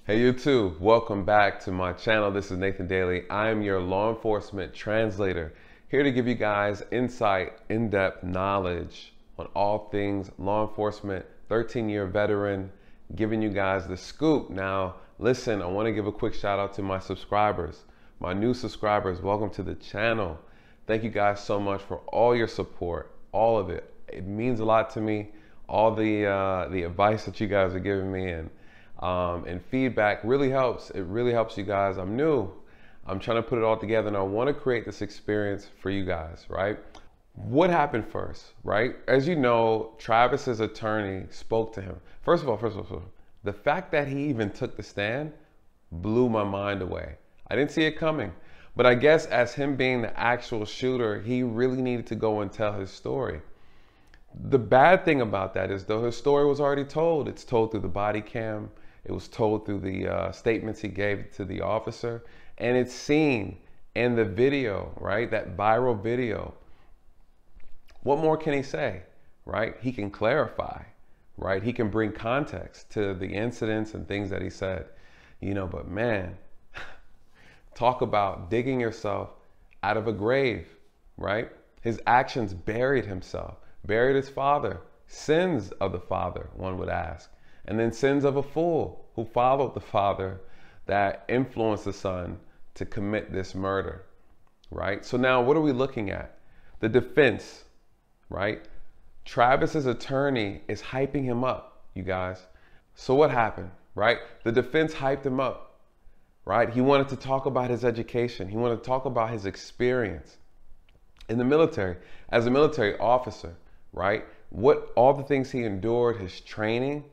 Hey YouTube, welcome back to my channel. This is Nathan Daley. I am your law enforcement translator, here to give you guys insight, in-depth knowledge on all things law enforcement, 13-year veteran, giving you guys the scoop. Now, listen, I want to give a quick shout out to my subscribers, my new subscribers. Welcome to the channel. Thank you guys so much for all your support, all of it. It means a lot to me, all the advice that you guys are giving me and feedback really helps. It really helps you guys. I'm new. I'm trying to put it all together and I want to create this experience for you guys, right? What happened first, right? As you know, Travis's attorney spoke to him. First of all, the fact that he even took the stand blew my mind away. I didn't see it coming, but I guess as him being the actual shooter, he really needed to go and tell his story. The bad thing about that is, though, his story was already told. It's told through the body cam. It was told through the statements he gave to the officer, and it's seen in the video, right? That viral video. What more can he say, right? He can clarify, right? He can bring context to the incidents and things that he said, you know, but man, talk about digging yourself out of a grave, right? His actions buried himself, buried his father, sins of the father, one would ask. And then sins of a fool who followed the father that influenced the son to commit this murder, right? So now what are we looking at? The defense, right? Travis's attorney is hyping him up, you guys. So what happened, right? The defense hyped him up, right? He wanted to talk about his education. He wanted to talk about his experience in the military, as a military officer, right? What all the things he endured, his training.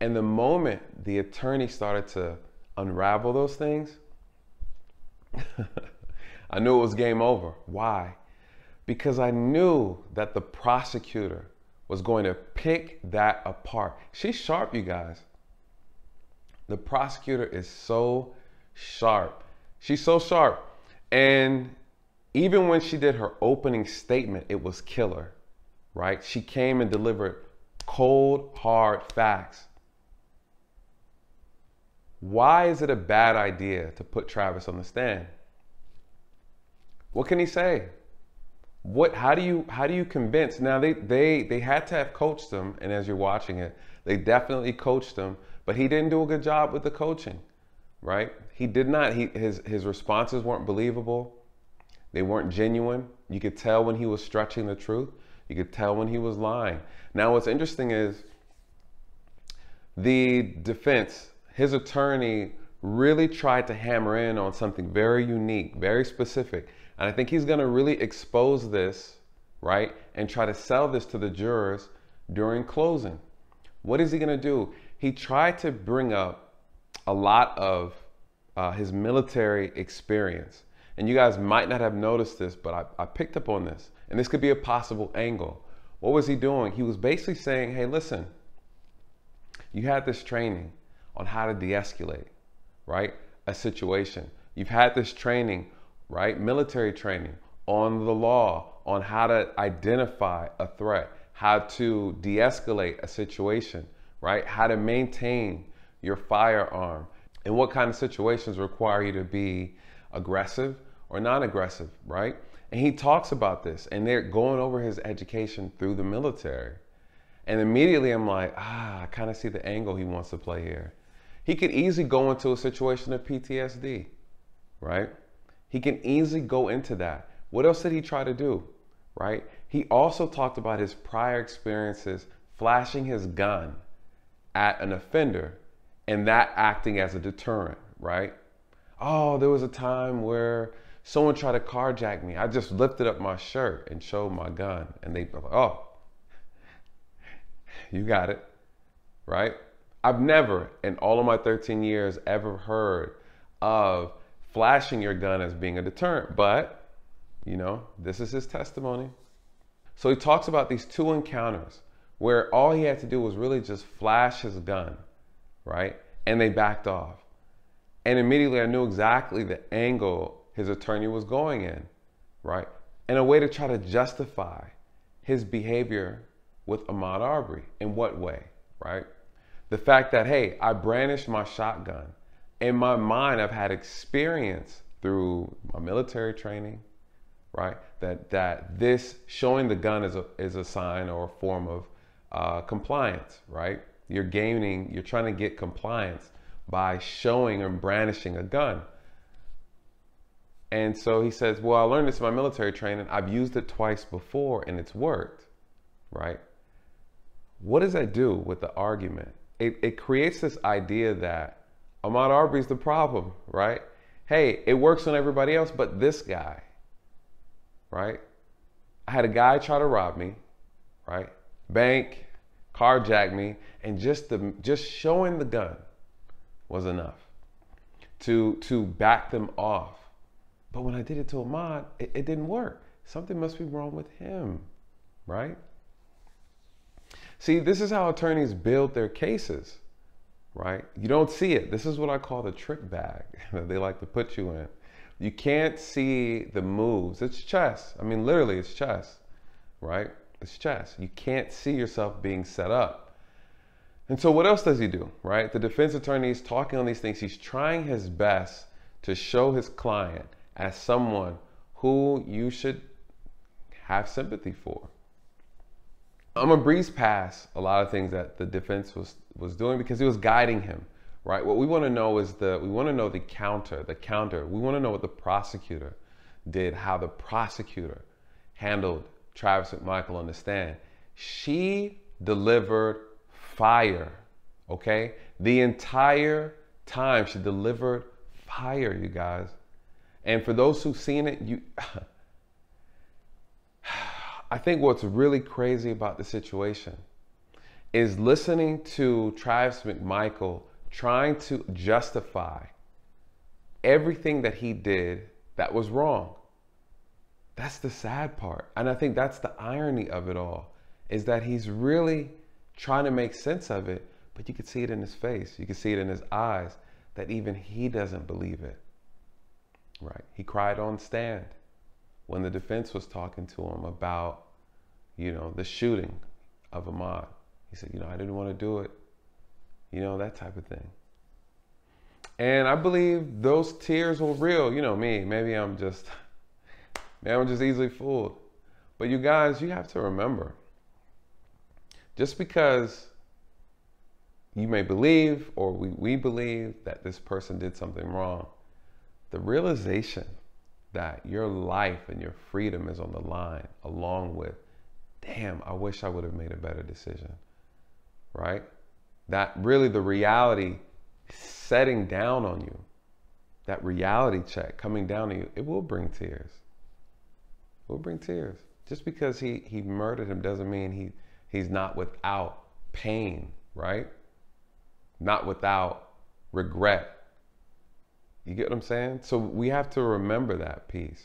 And the moment the attorney started to unravel those things, I knew it was game over. Why? Because I knew that the prosecutor was going to pick that apart. She's sharp, you guys. The prosecutor is so sharp. She's so sharp. And even when she did her opening statement, it was killer, right? She came and delivered cold, hard facts. Why is it a bad idea to put Travis on the stand? What can he say? How do you convince? Now they had to have coached him, and as you're watching it, they definitely coached him, but he didn't do a good job with the coaching, right? He did not. His responses weren't believable. They weren't genuine. You could tell when he was stretching the truth. You could tell when he was lying. Now what's interesting is the defense, his attorney really tried to hammer in on something very unique, very specific. And I think he's going to really expose this, right? And try to sell this to the jurors during closing. What is he going to do? He tried to bring up a lot of his military experience. And you guys might not have noticed this, but I picked up on this. And this could be a possible angle. What was he doing? He was basically saying, hey, listen, you had this training on how to de-escalate, right? A situation. You've had this training, right? Military training on the law, on how to identify a threat, how to de-escalate a situation, right? How to maintain your firearm, and what kind of situations require you to be aggressive or non-aggressive, right? And he talks about this, and they're going over his education through the military. And immediately I'm like, I kind of see the angle he wants to play here. He could easily go into a situation of PTSD, right? He can easily go into that. What else did he try to do, right? He also talked about his prior experiences flashing his gun at an offender and that acting as a deterrent, right? Oh, there was a time where someone tried to carjack me. I just lifted up my shirt and showed my gun, and they were like, oh, you got it, right? I've never, in all of my 13 years, ever heard of flashing your gun as being a deterrent, but, you know, this is his testimony. So he talks about these two encounters where all he had to do was really just flash his gun, right? And they backed off. And immediately I knew exactly the angle his attorney was going in, right? And a way to try to justify his behavior with Ahmaud Arbery. In what way, right? The fact that, hey, I brandished my shotgun in my mind, I've had experience through my military training, right? That this showing the gun is a sign or a form of compliance, right? You're trying to get compliance by showing or brandishing a gun. And so he says, well, I learned this in my military training. I've used it twice before and it's worked, right? What does that do with the argument? It creates this idea that Ahmaud Arbery's the problem, right? Hey, it works on everybody else but this guy, right? I had a guy try to rob me, right? Bank, carjack me, and just showing the gun was enough to back them off. But when I did it to Ahmaud, it didn't work. Something must be wrong with him, right? See, this is how attorneys build their cases, right? You don't see it. This is what I call the trick bag that they like to put you in. You can't see the moves. It's chess. I mean, literally, it's chess, right? It's chess. You can't see yourself being set up. And so what else does he do, right? The defense attorney is talking on these things. He's trying his best to show his client as someone who you should have sympathy for. I'm gonna breeze past a lot of things that the defense was doing because he was guiding him, right? What we want to know is the counter. We want to know what the prosecutor did, how the prosecutor handled Travis McMichael on the stand. She delivered fire, okay? The entire time she delivered fire, you guys. And for those who've seen it, I think what's really crazy about the situation is listening to Travis McMichael trying to justify everything that he did that was wrong. That's the sad part. And I think that's the irony of it all, is that he's really trying to make sense of it, but you could see it in his face. You could see it in his eyes that even he doesn't believe it. Right? He cried on stand when the defense was talking to him about, the shooting of Ahmaud. He said, I didn't want to do it. That type of thing. And I believe those tears were real. Me, maybe I'm just easily fooled. But you guys, you have to remember, just because you may believe, or we believe that this person did something wrong, the realization that your life and your freedom is on the line, along with, damn, I wish I would have made a better decision, right? That really the reality setting down on you, that reality check coming down on you, it will bring tears. It will bring tears. Just because he murdered him doesn't mean he's not without pain, right? Not without regret. You get what I'm saying? So we have to remember that piece.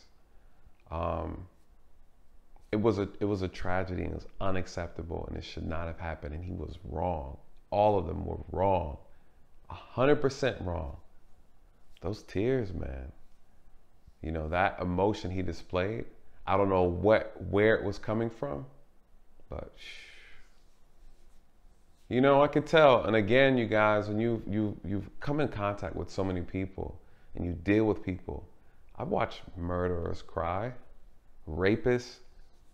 It was a tragedy, and it was unacceptable, and it should not have happened, and he was wrong. All of them were wrong. 100% wrong. Those tears, man. That emotion he displayed, I don't know where it was coming from, but I could tell. And again, you guys, when you've come in contact with so many people and you deal with people, I've watched murderers cry, rapists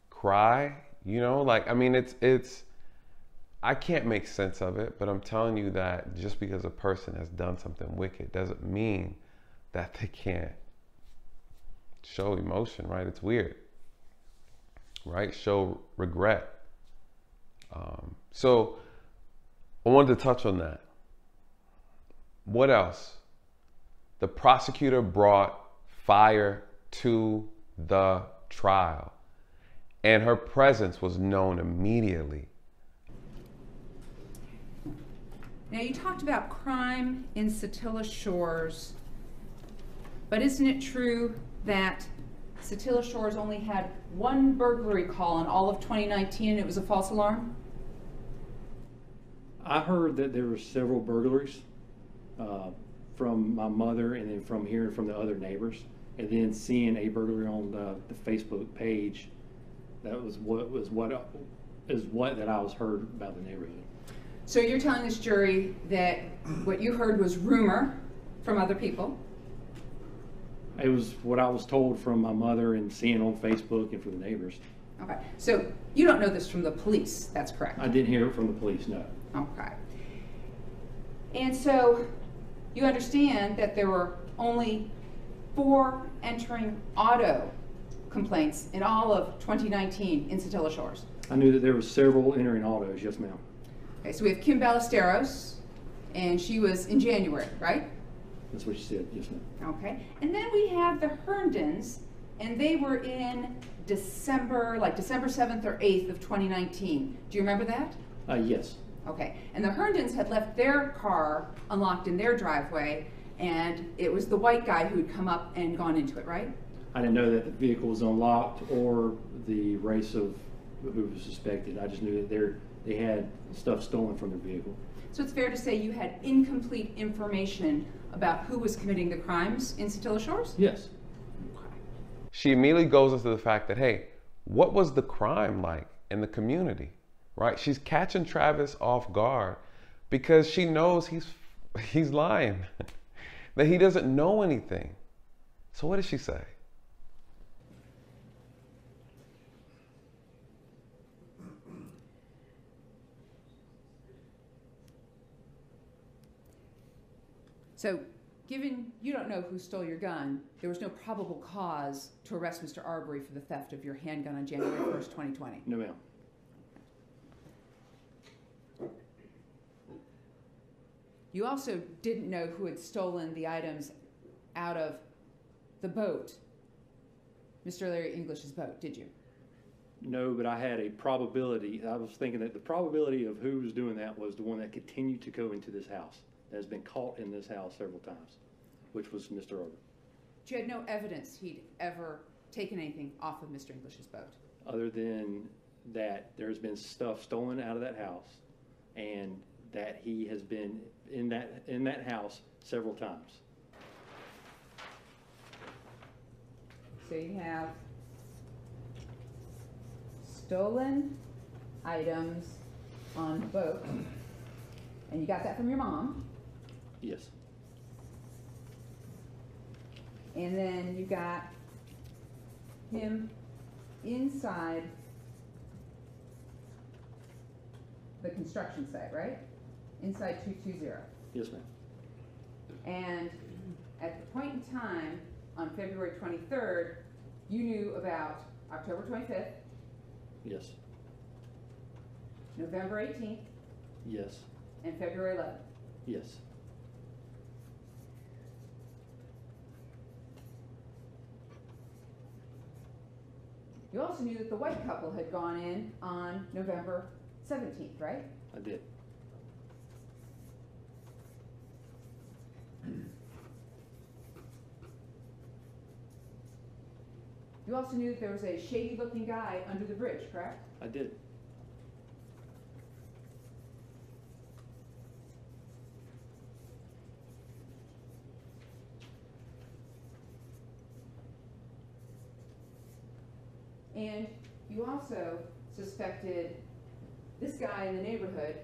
cry, it's I can't make sense of it, but I'm telling you that just because a person has done something wicked doesn't mean that they can't show emotion, right? It's weird, right? Show regret. So I wanted to touch on that. What else? The prosecutor brought fire to the trial, and her presence was known immediately. Now, you talked about crime in Satilla Shores, but isn't it true that Satilla Shores only had one burglary call in all of 2019 and it was a false alarm? I heard that there were several burglaries from my mother, and then from hearing from the other neighbors, and then seeing a burglary on the Facebook page. That was what I was heard about the neighborhood. So you're telling this jury that what you heard was rumor from other people? It was what I was told from my mother and seeing on Facebook and from the neighbors. Okay, so you don't know this from the police, that's correct? I didn't hear it from the police, no. Okay. And so you understand that there were only 4 entering auto complaints in all of 2019 in Satilla Shores. I knew that there were several entering autos, yes ma'am. Okay, so we have Kim Ballesteros, and she was in January, right? That's what she said, yes ma'am. Okay, and then we have the Herndons, and they were in December, like December 7th or 8th of 2019. Do you remember that? Yes. Okay, and the Herndons had left their car unlocked in their driveway, and it was the white guy who'd come up and gone into it, right? I didn't know that the vehicle was unlocked or the race of who was suspected. I just knew that they had stuff stolen from their vehicle. So it's fair to say you had incomplete information about who was committing the crimes in Satilla Shores? Yes. She immediately goes into the fact that, hey, what was the crime like in the community, right? She's catching Travis off guard because she knows he's lying, that he doesn't know anything. So what does she say? So, given you don't know who stole your gun, there was no probable cause to arrest Mr. Arbery for the theft of your handgun on January 1st, 2020. No ma'am. You also didn't know who had stolen the items out of the boat, Mr. Larry English's boat, did you? No, but I had a probability. I was thinking that the probability of who was doing that was the one that continued to go into this house, that has been caught in this house several times, which was Mr. Arbery. But you had no evidence he'd ever taken anything off of Mr. English's boat. Other than that there's been stuff stolen out of that house and that he has been in that house several times. So you have stolen items on boat, and you got that from your mom. Yes. And then you got him inside the construction site, right? Inside 220. Yes, ma'am. And at the point in time, on February 23rd, you knew about October 25th, Yes. November 18th, Yes. and February 11th. Yes. You also knew that the white couple had gone in on November 17th, right? I did. You also knew that there was a shady-looking guy under the bridge, correct? I did. And you also suspected this guy in the neighborhood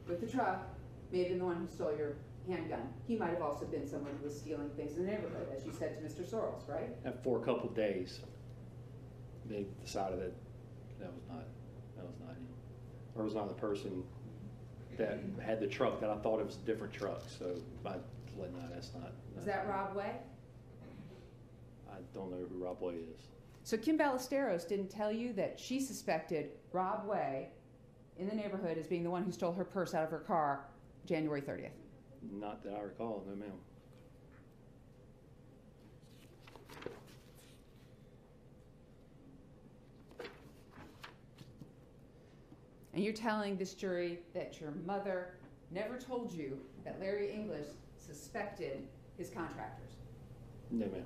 with the truck may have been the one who stole your handgun. He might have also been someone who was stealing things in the neighborhood, as you said to Mr. Sorrells, right? And for a couple of days, they decided that that was not him, or it was not the person that had the truck. That I thought it was a different truck. So by letting that, that's not. Is that Rob Way? I don't know who Rob Way is. So Kim Ballesteros didn't tell you that she suspected Rob Way in the neighborhood as being the one who stole her purse out of her car January 30th? Not that I recall, no ma'am. And you're telling this jury that your mother never told you that Larry English suspected his contractors? No ma'am.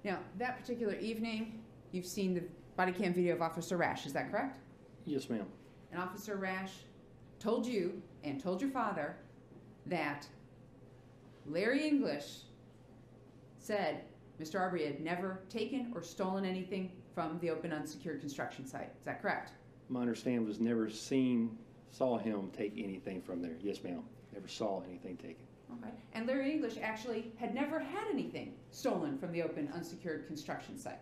Now, that particular evening, you've seen the body cam video of Officer Rash, is that correct? Yes ma'am. And Officer Rash told you and told your father that Larry English said Mr. Arbery had never taken or stolen anything from the open unsecured construction site. Is that correct? My understanding was never saw him take anything from there. Yes, ma'am. Never saw anything taken. Okay. And Larry English actually had never had anything stolen from the open unsecured construction site.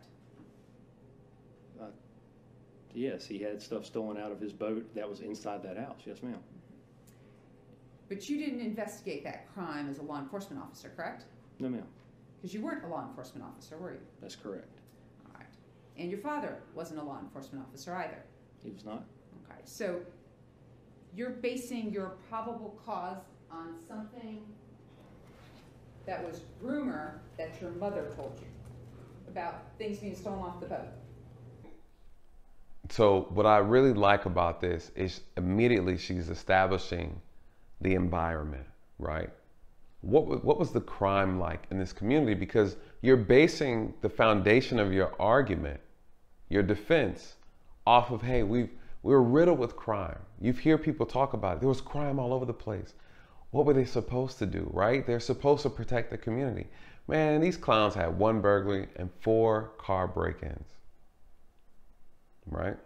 Yes, he had stuff stolen out of his boat that was inside that house. Yes, ma'am. But you didn't investigate that crime as a law enforcement officer, correct? No, ma'am. Because you weren't a law enforcement officer, were you? That's correct. All right. And your father wasn't a law enforcement officer either? He was not. Okay. So you're basing your probable cause on something that was rumor that your mother told you about things being stolen off the boat. So what I really like about this is immediately she's establishing the environment, right? What was the crime like in this community? Because you're basing the foundation of your argument, your defense, off of, hey, we're riddled with crime. You hear people talk about it. There was crime all over the place. What were they supposed to do, right? They're supposed to protect the community. Man, these clowns had 1 burglary and 4 car break-ins, right?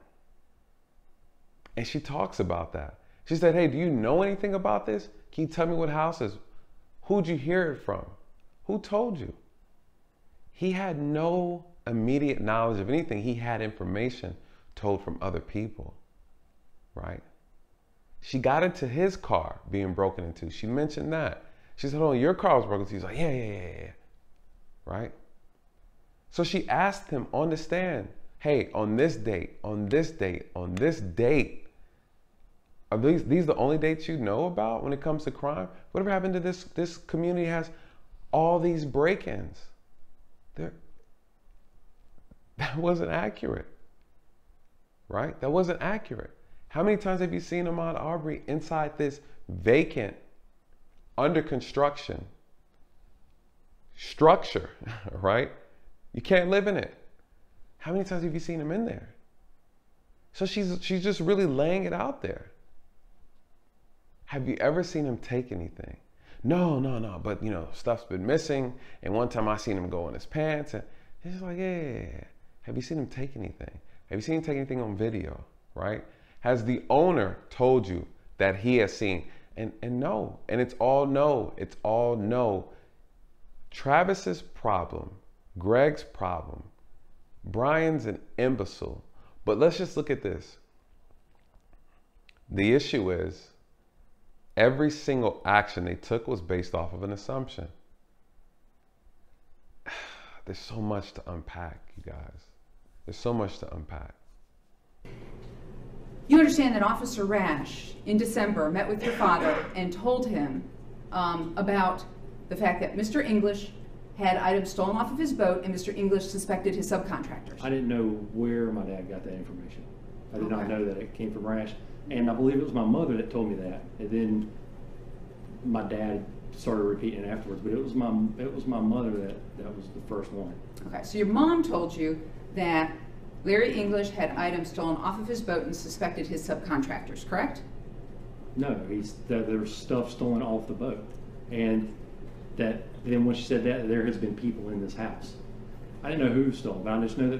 And she talks about that. She said, hey, do you know anything about this? Can you tell me what houses? Who'd you hear it from? Who told you? He had no immediate knowledge of anything. He had information told from other people, right? She got into his car being broken into. She mentioned that. She said, oh, your car was broken into. He's like, yeah. Right? So she asked him on the stand, hey, on this date, on this date, on this date, are these the only dates you know about when it comes to crime? Whatever happened to this community has all these break-ins. That wasn't accurate, right? That wasn't accurate. How many times have you seen Ahmaud Arbery inside this vacant, under construction structure, right? You can't live in it. How many times have you seen him in there? So she's just really laying it out there. Have you ever seen him take anything? No, but you know, stuff's been missing. And one time I seen him go in his pants and it's like, yeah. Have you seen him take anything? Have you seen him take anything on video, right? Has the owner told you that he has seen? And no, and it's all no. Travis's problem, Greg's problem, Brian's an imbecile. But let's just look at this. The issue is every single action they took was based off of an assumption. There's so much to unpack, you guys. There's so much to unpack. You understand that Officer Rash in December met with your father and told him about the fact that Mr. English had items stolen off of his boat and Mr. English suspected his subcontractors. I didn't know where my dad got that information. I did not know that it came from Rash. And I believe it was my mother that told me that. And then my dad started repeating it afterwards. But it was my mother that was the first one. Okay, so your mom told you that Larry English had items stolen off of his boat and suspected his subcontractors, correct? No, there was stuff stolen off the boat. And that then when she said that, there has been people in this house. I didn't know who stole, but I just know that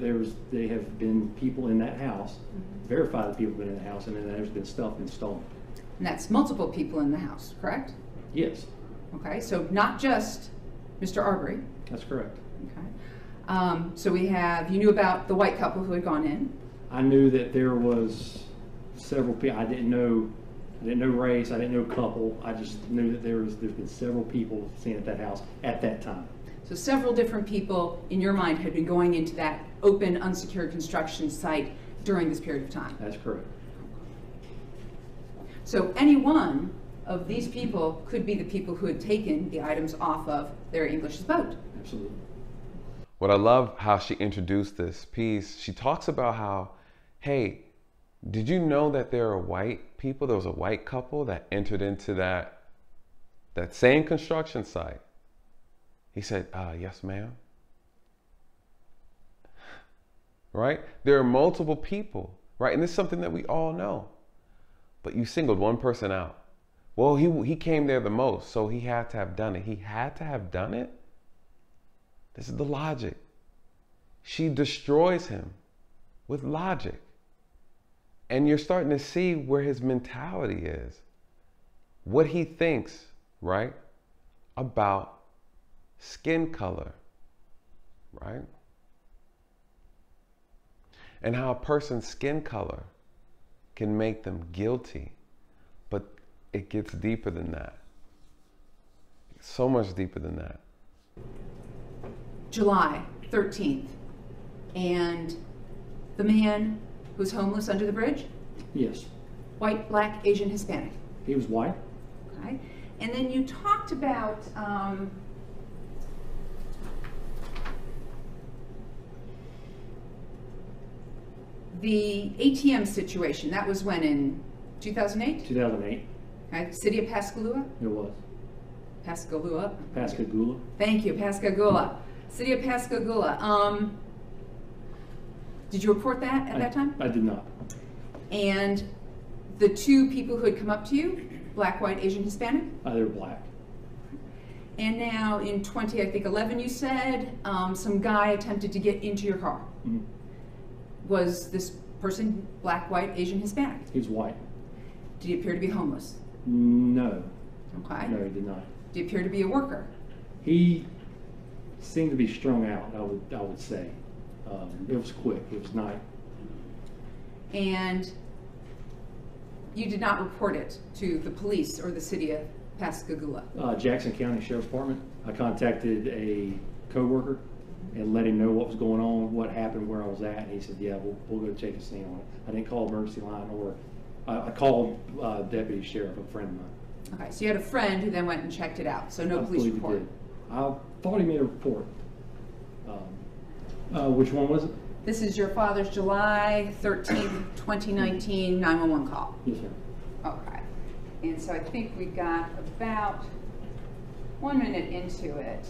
they have been people in that house, verify that people have been in the house, and then there's been stuff been stolen. And that's multiple people in the house, correct? Yes. Okay, so not just Mr. Arbery. That's correct. Okay. So you knew about the white couple who had gone in. I knew that there was several people. I didn't know race. I didn't know couple. I just knew that there's been several people seen at that house at that time. So several different people in your mind had been going into that open, unsecured construction site during this period of time. That's correct. So any one of these people could be the people who had taken the items off of Larry English's boat. Absolutely. What I love how she introduced this piece, she talks about how, hey, did you know that there are white people? There was a white couple that entered into that same construction site. He said, yes, ma'am. Right? There are multiple people, right? And this is something that we all know. But you singled one person out. Well, he came there the most, so he had to have done it. He had to have done it? This is the logic. She destroys him with logic. And you're starting to see where his mentality is, what he thinks, right, about skin color, right? And how a person's skin color can make them guilty, but it gets deeper than that. So much deeper than that. July 13th, and the man who's homeless under the bridge? Yes. White, black, Asian, Hispanic? He was white. Okay. And then you talked about the ATM situation. That was when, in 2008? 2008. Okay. City of Pascagoula? It was. Pascagoula? Pascagoula. Thank you, Pascagoula. City of Pascagoula. Did you report that at that time? I did not. And the two people who had come up to you, black, white, Asian, Hispanic? They were black. And now in 2011, you said some guy attempted to get into your car. Mm-hmm. Was this person black, white, Asian, Hispanic? He was white. Did he appear to be homeless? No. Okay. No, he did not. Did he appear to be a worker? He seemed to be strung out, I would say. It was quick. It was not. And you did not report it to the police or the city of Pascagoula? Jackson County Sheriff's Department. I contacted a coworker and let him know what was going on, what happened, where I was at, and he said, "Yeah, we'll go take a stand on it." I didn't call emergency line, or I called deputy sheriff, a friend of mine. Okay, so you had a friend who then went and checked it out, so no police report. He did. I thought he made a report. Which one was it? This is your father's July 13th, 2019 911 call. Yes, sir. Okay. And so I think we got about 1 minute into it.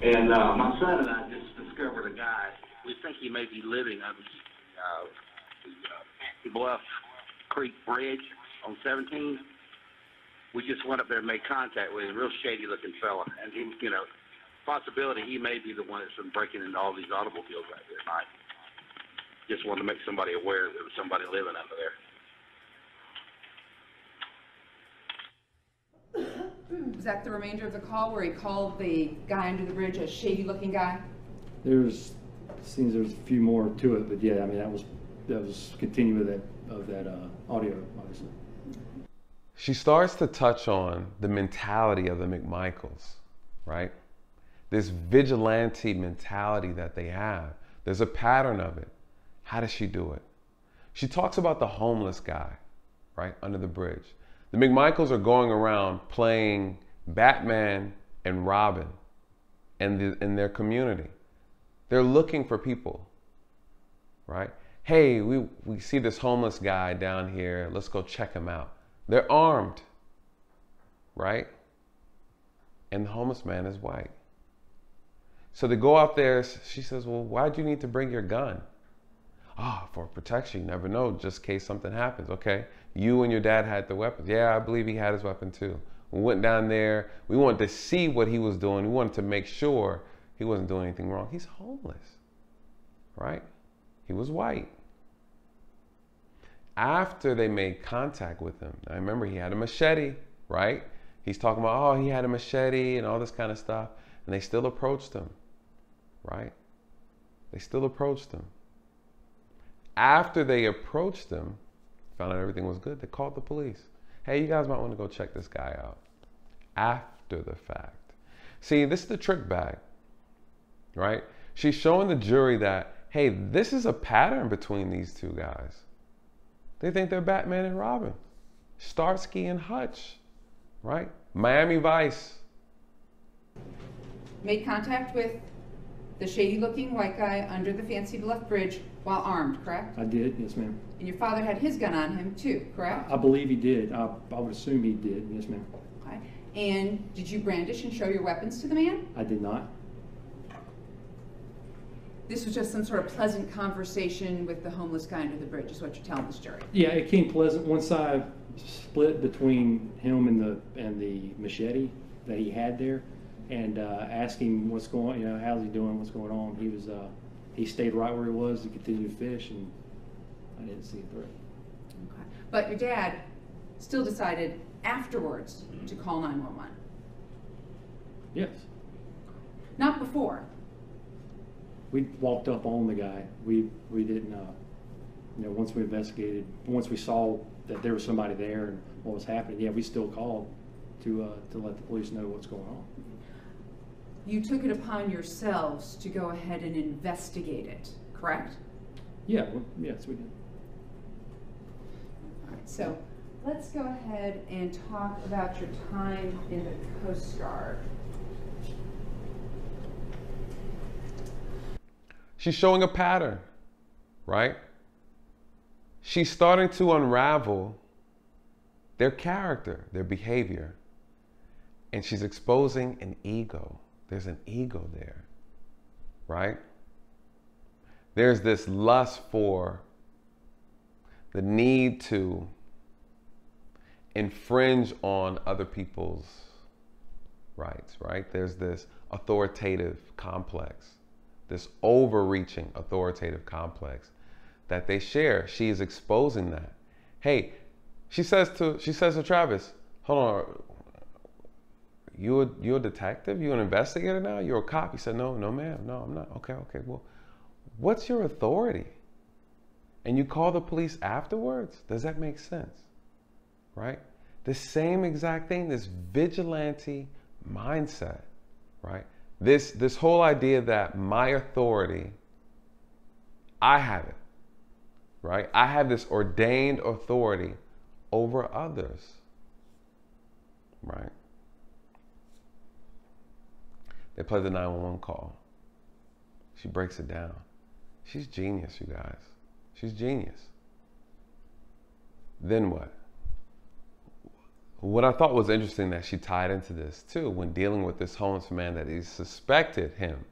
And my son and I just discovered a guy. We think he may be living on the Bluff Creek Bridge on 17. We just went up there and made contact with him. Real shady looking fella. And he, possibility he may be the one that's been breaking into all these automobiles right there at night. Just wanted to make somebody aware there was somebody living under there. Was that the remainder of the call where he called the guy under the bridge a shady looking guy? Seems there's a few more to it, but yeah, I mean that was continuing of that audio, obviously. She starts to touch on the mentality of the McMichaels, right? This vigilante mentality that they have. There's a pattern of it. How does she do it? She talks about the homeless guy, right, under the bridge. The McMichaels are going around playing Batman and Robin in their community. They're looking for people, right? Hey, we see this homeless guy down here. Let's go check him out. They're armed, right? And the homeless man is white. So they go out there. She says, well, why'd you need to bring your gun? For protection. You never know, just in case something happens. Okay, you and your dad had the weapons. Yeah, I believe he had his weapon too. We went down there. We wanted to see what he was doing. We wanted to make sure he wasn't doing anything wrong. He's homeless, right? He was white. After they made contact with him, I remember he had a machete, right? He's talking about, he had a machete and all this kind of stuff. And they still approached him, right? They still approached him. After they approached him, found out everything was good, they called the police. Hey, you guys might want to go check this guy out. After the fact. See, this is the trick bag, right? She's showing the jury that, hey, this is a pattern between these two guys. They think they're Batman and Robin. Starsky and Hutch, right? Miami Vice. Made contact with the shady looking white guy under the Fancy Bluff Bridge while armed, correct? I did, yes ma'am. And your father had his gun on him too, correct? I believe he did. I would assume he did, yes ma'am. Okay. And did you brandish and show your weapons to the man? I did not. This was just some sort of pleasant conversation with the homeless guy under the bridge, is what you're telling this jury. Yeah, it came pleasant. Once I split between him and the machete that he had there, and asked him what's going, how's he doing, what's going on. He was he stayed right where he was to continue to fish, and I didn't see a threat. Okay. But your dad still decided afterwards to call 911? Yes. Not before? We walked up on the guy. We didn't, you know, once we investigated, once we saw that there was somebody there and what was happening, yeah, we still called to let the police know what's going on. You took it upon yourselves to go ahead and investigate it, correct? Yeah, yes, we did. All right, so let's go ahead and talk about your time in the Coast Guard. She's showing a pattern, right? She's starting to unravel their character, their behavior, and she's exposing an ego. There's an ego there, right? There's this lust for the need to infringe on other people's rights, right? There's this authoritative complex, this overreaching authoritative complex that they share. She is exposing that. Hey, she says to Travis, hold on, you're a detective? You're an investigator now? You're a cop? He said, no, ma'am, no, I'm not. Okay, well, what's your authority? And you call the police afterwards? Does that make sense? Right? The same exact thing, this vigilante mindset, right? This whole idea that my authority, I have it, right? I have this ordained authority over others, right? They play the 911 call. She breaks it down. She's genius, you guys. She's genius. Then what? What I thought was interesting that she tied into this too, when dealing with this homeless man, that he suspected him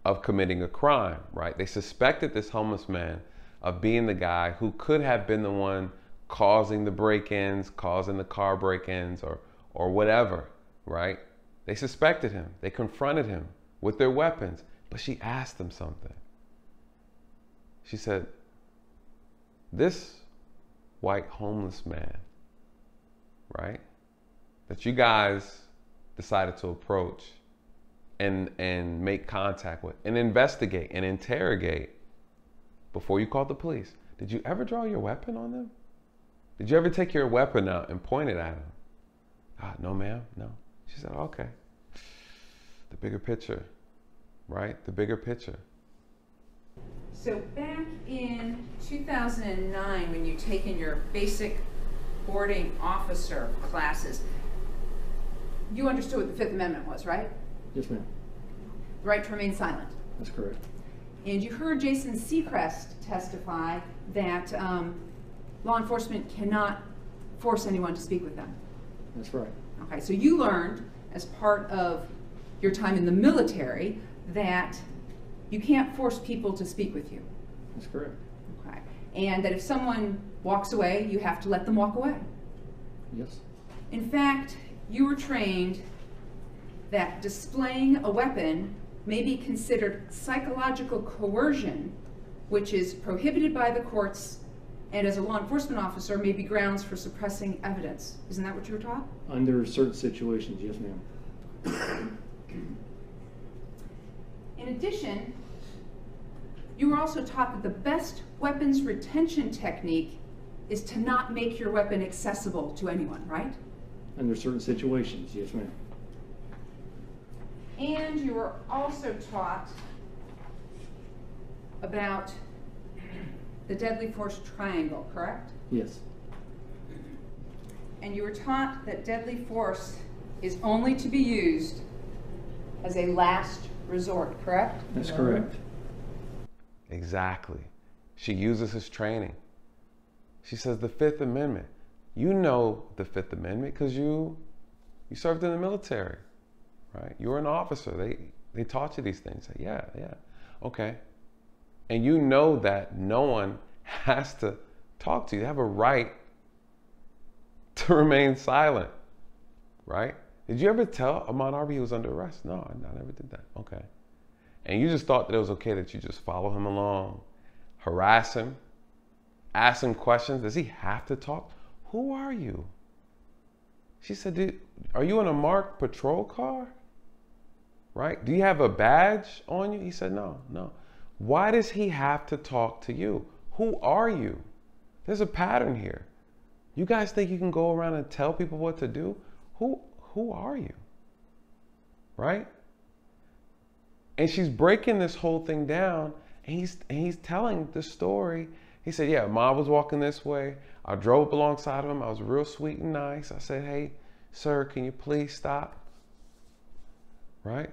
of committing a crime, right? They suspected this homeless man of being the guy who could have been the one causing the break-ins, causing the car break-ins, or whatever, right? They suspected him. They confronted him with their weapons, but she asked them something. She said, this white homeless man, right, that you guys decided to approach and make contact with and investigate and interrogate before you called the police, did you ever draw your weapon on them? Did you ever take your weapon out and point it at him? No, ma'am, no. She said, okay. The bigger picture, right? The bigger picture. So back in 2009, when you taken your basic boarding officer classes, you understood what the Fifth Amendment was, right? Yes, ma'am. The right to remain silent. That's correct. And you heard Jason Seacrest testify that law enforcement cannot force anyone to speak with them. That's right. Okay, so you learned as part of your time in the military that you can't force people to speak with you. That's correct. Okay, and that if someone walks away, you have to let them walk away. Yes. In fact, you were trained that displaying a weapon may be considered psychological coercion, which is prohibited by the courts, and as a law enforcement officer may be grounds for suppressing evidence. Isn't that what you were taught? Under certain situations, yes, ma'am. In addition, you were also taught that the best weapons retention technique is to not make your weapon accessible to anyone, right? Under certain situations, yes, ma'am. And you were also taught about the deadly force triangle, correct? Yes. And you were taught that deadly force is only to be used as a last resort, correct? That's correct. Exactly. She uses his training. She says the Fifth Amendment. You know the Fifth Amendment because you served in the military, right? You were an officer. They taught you these things. Yeah, okay. And you know that no one has to talk to you. They have a right to remain silent, right? Did you ever tell Ahmaud Arbery he was under arrest? No, I never did that. Okay. And you just thought that it was okay that you just follow him along, harass him, ask him questions. Does he have to talk? Who are you? She said, dude, are you in a marked patrol car? Right? Do you have a badge on you? He said, no. Why does he have to talk to you? Who are you? There's a pattern here. You guys think you can go around and tell people what to do? Who are you? Right? And she's breaking this whole thing down, and he's telling the story. He said, yeah, Mom was walking this way. I drove up alongside of him. I was real sweet and nice. I said, hey, sir, can you please stop? Right?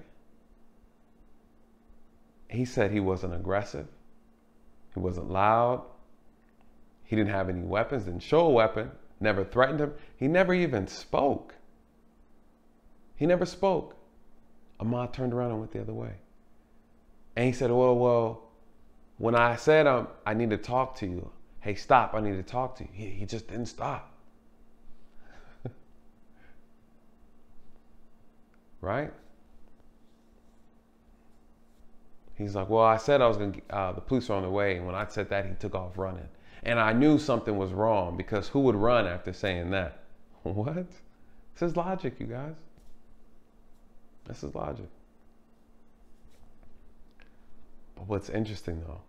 He said he wasn't aggressive. He wasn't loud. He didn't have any weapons, didn't show a weapon, never threatened him. He never even spoke. He never spoke. Ahmad turned around and went the other way. And he said, well, when I said, I need to talk to you. Hey, stop, I need to talk to you. He just didn't stop. Right? He's like, well, I said I was going to, the police are on the way. And when I said that, he took off running. And I knew something was wrong, because who would run after saying that? What? This is logic, you guys. This is logic. But what's interesting though,